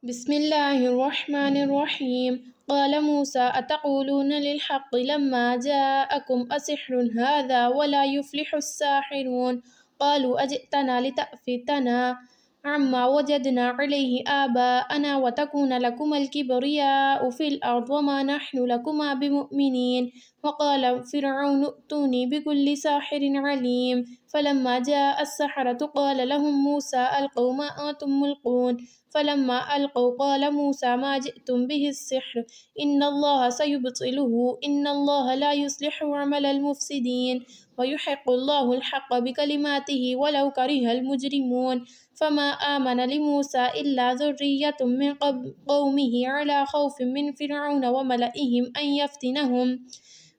بسم الله الرحمن الرحيم. قال موسى أتقولون للحق لما جاءكم أسحر هذا ولا يفلح الساحرون. قالوا أجئتنا لتأفكنا عما وجدنا عليه آباءنا وتكون لكما الكبرياء في الأرض وما نحن لكما بمؤمنين. وقال فرعون ائتوني بكل ساحر عليم. فلما جاء السحرة قال لهم موسى ألقوا ما أنتم ملقون. فلما ألقوا قال موسى ما جئتم به السحر إن الله سيبطله إن الله لا يصلح عمل المفسدين ويحق الله الحق بكلماته ولو كره المجرمون. فما آمن لموسى إلا ذرية من قومه على خوف من فرعون وملئهم أن يفتنهم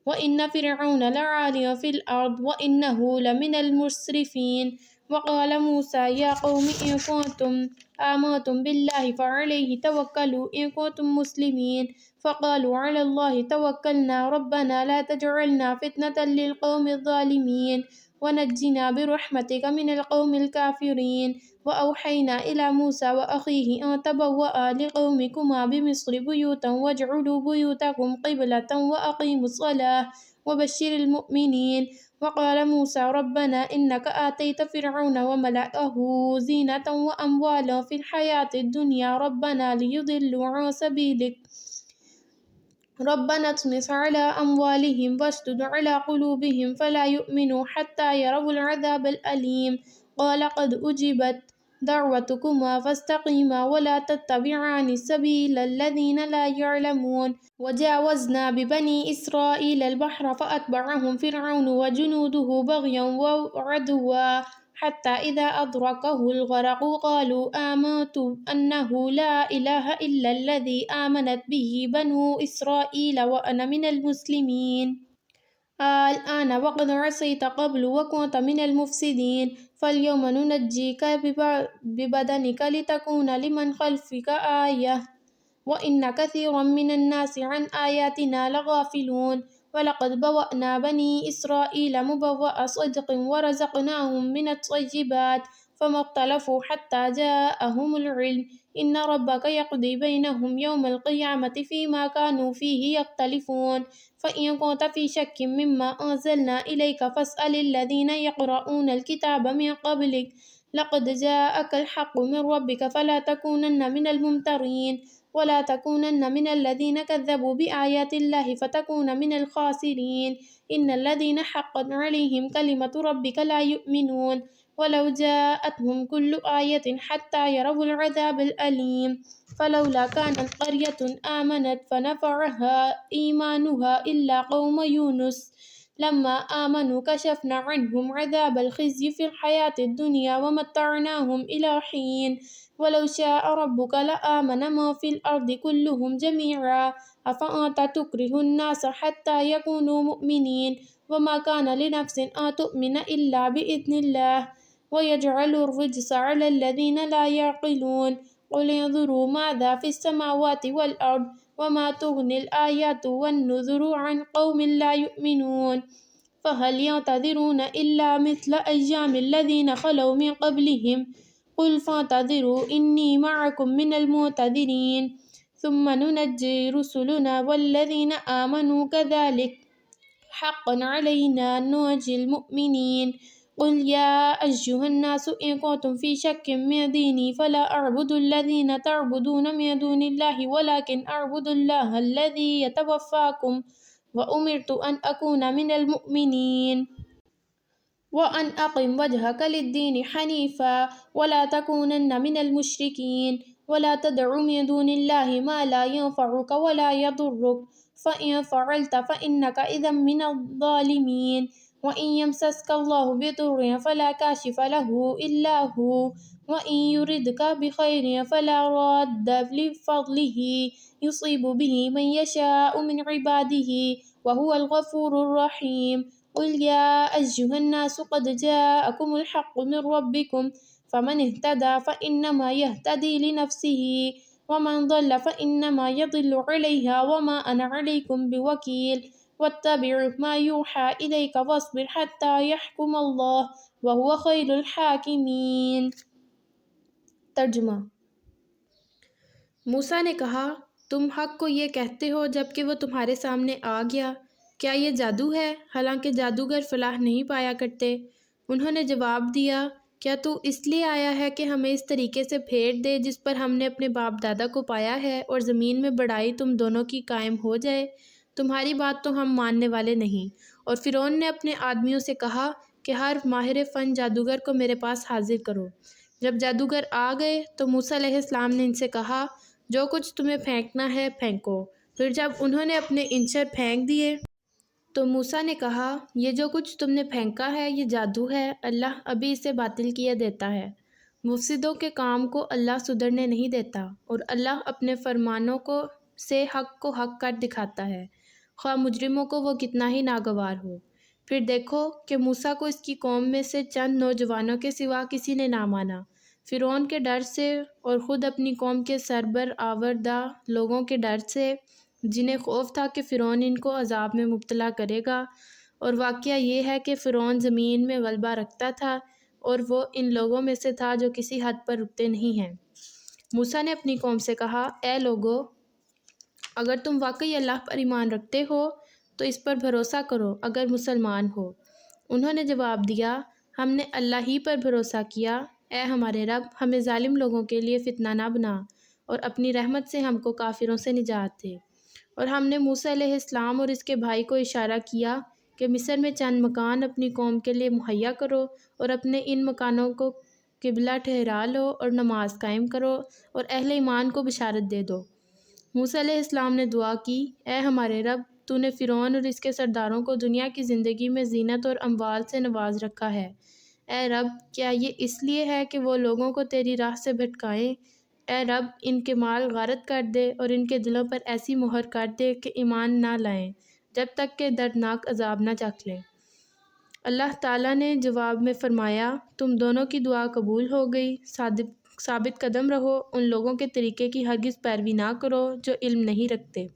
وإن فرعون لعال في الأرض وإنه لمن المسرفين. وقال موسى يا قوم إن كنتم آمنتم بالله فعليه توكلوا إن كنتم مسلمين. فقالوا على الله توكلنا ربنا لا تجعلنا فتنة للقوم الظالمين ونجنا برحمتك من القوم الكافرين. وأوحينا إلى موسى وأخيه أن تبوأ لقومكما بمصر بيوتا واجعلوا بيوتكم قبلة وأقيموا الصلاة وبشر المؤمنين. وقال موسى ربنا إنك آتيت فرعون وملأه زينة وأموالا في الحياة الدنيا ربنا ليضلوا عن سبيلك ربنا اطمس على أموالهم واشدد على قلوبهم فلا يؤمنوا حتى يروا العذاب الأليم. قال قد أجيبت دعوتكما فاستقيما ولا تتبعان السبيل الذين لا يعلمون. وجاوزنا ببني إسرائيل البحر فأتبعهم فرعون وجنوده بغيا وعدوا حتى إذا أدركه الغرق قالوا آمنت أنه لا إله إلا الذي آمنت به بنو إسرائيل وأنا من المسلمين. الآن وقد عصيت قبل وكنت من المفسدين فاليوم ننجيك ببدنك لتكون لمن خلفك آية وإن كثيرا من الناس عن آياتنا لغافلون. ولقد بوأنا بني إسرائيل مبوأ صدق ورزقناهم من الطيبات فما اختلفوا حتى جاءهم العلم إن ربك يقضي بينهم يوم القيامة فيما كانوا فيه يختلفون. فإن كنت في شك مما أنزلنا إليك فاسأل الذين يقرؤون الكتاب من قبلك لقد جاءك الحق من ربك فلا تكونن من الممترين ولا تكونن من الذين كذبوا بآيات الله فتكون من الخاسرين. إن الذين حقت عليهم كلمة ربك لا يؤمنون ولو جاءتهم كل آية حتى يروا العذاب الأليم. فلولا كانت قرية آمنت فنفعها إيمانها إلا قوم يونس لما آمنوا كشفنا عنهم عذاب الخزي في الحياة الدنيا ومتعناهم إلى حين. ولو شاء ربك لآمن من في الأرض كلهم جميعا أفأنت تكره الناس حتى يكونوا مؤمنين وما كان لنفس أن تؤمن إلا بإذن الله ويجعل الرجس على الذين لا يعقلون. قل انظروا ماذا في السماوات والأرض وما تغني الآيات والنذر عن قوم لا يؤمنون. فهل ينتظرون إلا مثل أيام الذين خلوا من قبلهم قل فانتظروا إني معكم من المنتظرين ثم ننجي رسلنا والذين آمنوا كذلك حقا علينا ننجي المؤمنين. قل يا أيها الناس إن كنتم في شك من ديني فلا أعبد الذين تعبدون من دون الله ولكن أعبد الله الذي يتوفاكم وأمرت أن أكون من المؤمنين وأن أقم وجهك للدين حنيفا ولا تكونن من المشركين ولا تدع من دون الله ما لا ينفعك ولا يضرك فإن فعلت فإنك إذا من الظالمين. وإن يمسسك الله بضر فلا كاشف له إلا هو وإن يردك بخير فلا راد لفضله يصيب به من يشاء من عباده وهو الغفور الرحيم. قل يا أيها الناس قد جاءكم الحق من ربكم فمن اهتدى فإنما يهتدي لنفسه ومن ضل فإنما يضل عليها وما أنا عليكم بوكيل. واتبع ما يوحى إليك واصبر حتى يحكم الله وهو خير الحاكمين. ترجمہ موسیٰ نے کہا تم حق کو یہ کہتے ہو جبکہ وہ تمہارے سامنے آ گیا، کیا یہ جادو ہے؟ حالانکہ جادوگر فلاح نہیں پایا کرتے۔ انہوں نے جواب دیا کیا تو اس لیے آیا ہے کہ ہمیں اس طریقے سے پھیر دے جس پر ہم نے اپنے باپ دادا کو پایا ہے اور زمین میں بڑائی تم دونوں کی قائم ہو جائے؟ تمہاری بات تو ہم ماننے والے نہیں۔ اور فرعون نے اپنے آدمیوں سے کہا کہ ہر ماہر فن جادوگر کو میرے پاس حاضر کرو۔ جب جادوگر آ گئے تو موسیٰ علیہ السلام نے ان سے کہا جو کچھ تمہیں پھینکنا ہے پھینکو۔ پھر جب انہوں نے اپنے انچر پھینک دیے تو موسیٰ نے کہا یہ جو کچھ تم نے پھینکا ہے یہ جادو ہے، اللہ ابھی اسے باطل کیے دیتا ہے۔ مفسدوں کے کام کو اللہ سدھرنے نہیں دیتا اور اللہ اپنے فرمانوں سے حق کو حق کر دکھاتا ہے، خواہ مجرموں کو وہ کتنا ہی ناگوار ہو۔ پھر دیکھو کہ موسیٰ کو اس کی قوم میں سے چند نوجوانوں کے سوا کسی نے نہ مانا، فرعون کے ڈر سے اور خود اپنی قوم کے سربرآوردہ لوگوں کے ڈر سے، جنہیں خوف تھا کہ فرعون ان کو عذاب میں مبتلا کرے گا۔ اور واقعہ یہ ہے کہ فرعون زمین میں غلبہ رکھتا تھا اور وہ ان لوگوں میں سے تھا جو کسی حد پر رکتے نہیں ہیں۔ موسیٰ نے اپنی قوم سے کہا اے لوگو، اگر تم واقعی اللہ پر ایمان رکھتے ہو تو اس پر بھروسہ کرو اگر مسلمان ہو۔ انہوں نے جواب دیا ہم نے اللہ ہی پر بھروسہ کیا، اے ہمارے رب ہمیں ظالم لوگوں کے لیے فتنہ نہ بنا اور اپنی رحمت سے ہم کو کافروں سے نجات دے۔ اور ہم نے موسیٰ علیہ السلام اور اس کے بھائی کو اشارہ کیا کہ مصر میں چند مکان اپنی قوم کے لیے مہیا کرو اور اپنے ان مکانوں کو قبلہ ٹھہرا لو اور نماز قائم کرو اور اہل ایمان کو بشارت دے دو۔ موسیٰ علیہ السلام نے دعا کی اے ہمارے رب تو نے فرعون اور اس کے سرداروں کو دنیا کی زندگی میں زینت اور اموال سے نواز رکھا ہے۔ اے رب کیا یہ اس لیے ہے کہ وہ لوگوں کو تیری راہ سے بھٹکائیں؟ اے رب ان کے مال غارت کر دے اور ان کے دلوں پر ایسی مہر کر دے کہ ایمان نہ لائیں جب تک کہ دردناک عذاب نہ چکھ لیں۔ اللہ تعالیٰ نے جواب میں فرمایا تم دونوں کی دعا قبول ہو گئی، ثابت قدم رہو، ان لوگوں کے طریقے کی ہرگز پیروی نہ کرو جو علم نہیں رکھتے۔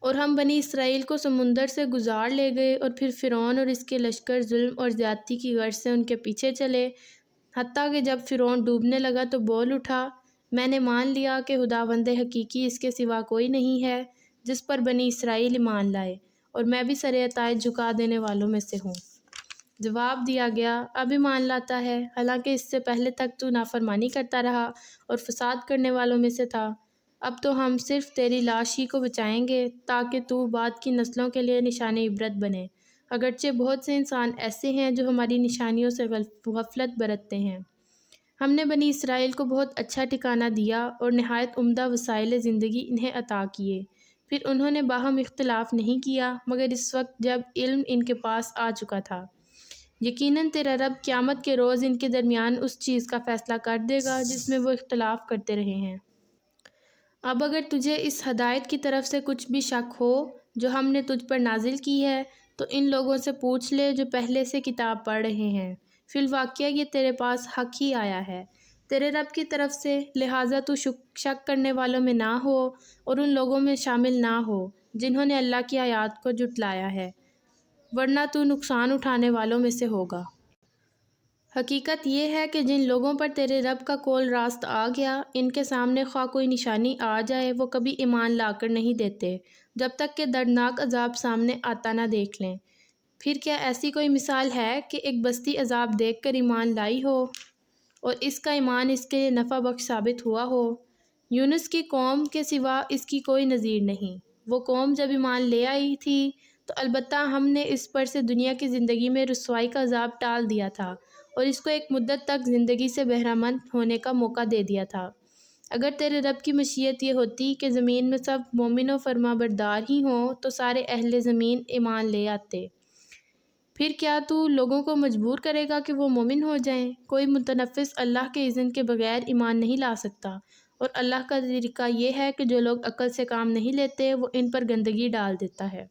اور ہم بنی اسرائیل کو سمندر سے گزار لے گئے اور پھر فرعون اور اس کے لشکر ظلم اور زیادتی کی غرض سے ان کے پیچھے چلے، حتیٰ کہ جب فرعون ڈوبنے لگا تو بول اٹھا میں نے مان لیا کہ خداوند حقیقی اس کے سوا کوئی نہیں ہے جس پر بنی اسرائیل ایمان لائے، اور میں بھی سر عطایت جھکا دینے والوں میں سے ہوں۔ جواب دیا گیا اب ایمان لاتا ہے، حالانکہ اس سے پہلے تک تو نافرمانی کرتا رہا اور فساد کرنے والوں میں سے تھا۔ اب تو ہم صرف تیری لاش ہی کو بچائیں گے تاکہ تو بعد کی نسلوں کے لیے نشان عبرت بنے، اگرچہ بہت سے انسان ایسے ہیں جو ہماری نشانیوں سے غفلت برتتے ہیں۔ ہم نے بنی اسرائیل کو بہت اچھا ٹھکانہ دیا اور نہایت عمدہ وسائل زندگی انہیں عطا کیے، پھر انہوں نے باہم اختلاف نہیں کیا مگر اس وقت جب علم ان کے پاس آ چکا تھا۔ یقیناً تیرا رب قیامت کے روز ان کے درمیان اس چیز کا فیصلہ کر دے گا جس میں وہ اختلاف کرتے رہے ہیں۔ اب اگر تجھے اس ہدایت کی طرف سے کچھ بھی شک ہو جو ہم نے تجھ پر نازل کی ہے تو ان لوگوں سے پوچھ لے جو پہلے سے کتاب پڑھ رہے ہیں، فی الواقعہ یہ تیرے پاس حق ہی آیا ہے تیرے رب کی طرف سے، لہٰذا تو شک کرنے والوں میں نہ ہو اور ان لوگوں میں شامل نہ ہو جنہوں نے اللہ کی آیات کو جھٹلایا ہے، ورنہ تو نقصان اٹھانے والوں میں سے ہوگا۔ حقیقت یہ ہے کہ جن لوگوں پر تیرے رب کا قول راست آ گیا، ان کے سامنے خواہ کوئی نشانی آ جائے وہ کبھی ایمان لا کر نہیں دیتے جب تک کہ دردناک عذاب سامنے آتا نہ دیکھ لیں۔ پھر کیا ایسی کوئی مثال ہے کہ ایک بستی عذاب دیکھ کر ایمان لائی ہو اور اس کا ایمان اس کے لیے نفع بخش ثابت ہوا ہو؟ یونس کی قوم کے سوا اس کی کوئی نظیر نہیں۔ وہ قوم جب ایمان لے آئی تھی تو البتہ ہم نے اس پر سے دنیا کی زندگی میں رسوائی کا عذاب ٹال دیا تھا اور اس کو ایک مدت تک زندگی سے بہرہ مند ہونے کا موقع دے دیا تھا۔ اگر تیرے رب کی مشیت یہ ہوتی کہ زمین میں سب مومن و فرما بردار ہی ہوں تو سارے اہل زمین ایمان لے آتے۔ پھر کیا تو لوگوں کو مجبور کرے گا کہ وہ مومن ہو جائیں؟ کوئی متنفس اللہ کے اذن کے بغیر ایمان نہیں لا سکتا، اور اللہ کا طریقہ یہ ہے کہ جو لوگ عقل سے کام نہیں لیتے وہ ان پر گندگی ڈال دیتا ہے۔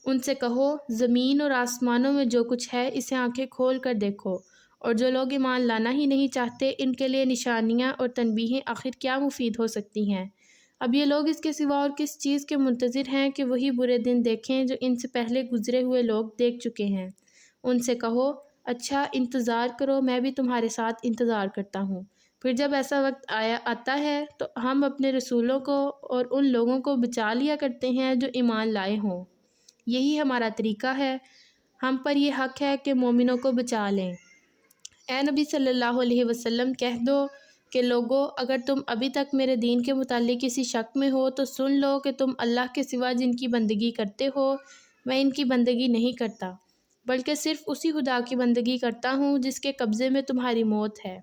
ان سے کہو زمین اور آسمانوں میں جو کچھ ہے اسے آنکھیں کھول کر دیکھو، اور جو لوگ ایمان لانا ہی نہیں چاہتے ان کے لیے نشانیاں اور تنبیہیں آخر کیا مفید ہو سکتی ہیں؟ اب یہ لوگ اس کے سوا اور کس چیز کے منتظر ہیں کہ وہی برے دن دیکھیں جو ان سے پہلے گزرے ہوئے لوگ دیکھ چکے ہیں؟ ان سے کہو اچھا انتظار کرو، میں بھی تمہارے ساتھ انتظار کرتا ہوں، پھر جب ایسا وقت آتا ہے تو ہم اپنے رسولوں کو اور ان لوگوں کو بچا لیا کرتے ہیں جو ایمان لائے ہوں۔ یہی ہمارا طریقہ ہے، ہم پر یہ حق ہے کہ مومنوں کو بچا لیں۔ اے نبی صلی اللہ علیہ وسلم کہہ دو کہ لوگو، اگر تم ابھی تک میرے دین کے متعلق کسی شک میں ہو تو سن لو کہ تم اللہ کے سوا جن کی بندگی کرتے ہو میں ان کی بندگی نہیں کرتا، بلکہ صرف اسی خدا کی بندگی کرتا ہوں جس کے قبضے میں تمہاری موت ہے۔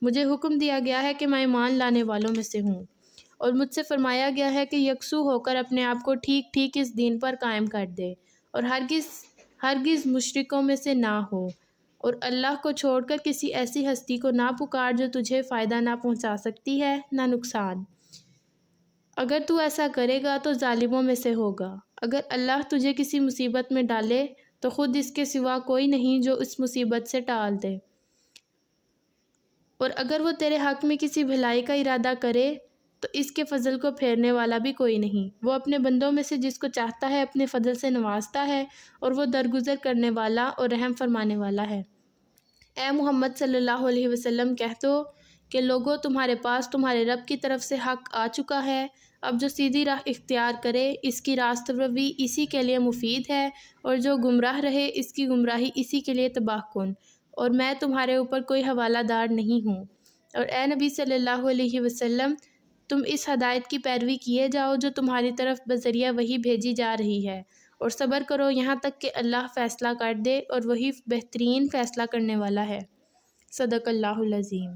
مجھے حکم دیا گیا ہے کہ میں ایمان لانے والوں میں سے ہوں، اور مجھ سے فرمایا گیا ہے کہ یکسو ہو کر اپنے آپ کو ٹھیک ٹھیک اس دین پر قائم کر دے، اور ہرگز مشرکوں میں سے نہ ہو، اور اللہ کو چھوڑ کر کسی ایسی ہستی کو نہ پکار جو تجھے فائدہ نہ پہنچا سکتی ہے نہ نقصان۔ اگر تو ایسا کرے گا تو ظالموں میں سے ہوگا۔ اگر اللہ تجھے کسی مصیبت میں ڈالے تو خود اس کے سوا کوئی نہیں جو اس مصیبت سے ٹال دے، اور اگر وہ تیرے حق میں کسی بھلائی کا ارادہ کرے تو اس کے فضل کو پھیرنے والا بھی کوئی نہیں۔ وہ اپنے بندوں میں سے جس کو چاہتا ہے اپنے فضل سے نوازتا ہے، اور وہ درگزر کرنے والا اور رحم فرمانے والا ہے۔ اے محمد صلی اللہ علیہ وسلم کہہ دو کہ لوگو، تمہارے پاس تمہارے رب کی طرف سے حق آ چکا ہے، اب جو سیدھی راہ اختیار کرے اس کی راست روی اسی کے لیے مفید ہے، اور جو گمراہ رہے اس کی گمراہی اسی کے لیے تباہ کن، اور میں تمہارے اوپر کوئی حوالہ دار نہیں ہوں۔ اور اے نبی صلی اللہ علیہ وسلم، تم اس ہدایت کی پیروی کیے جاؤ جو تمہاری طرف بذریعہ وحی بھیجی جا رہی ہے، اور صبر کرو یہاں تک کہ اللہ فیصلہ کر دے، اور وہی بہترین فیصلہ کرنے والا ہے۔ صدق اللہ العظیم۔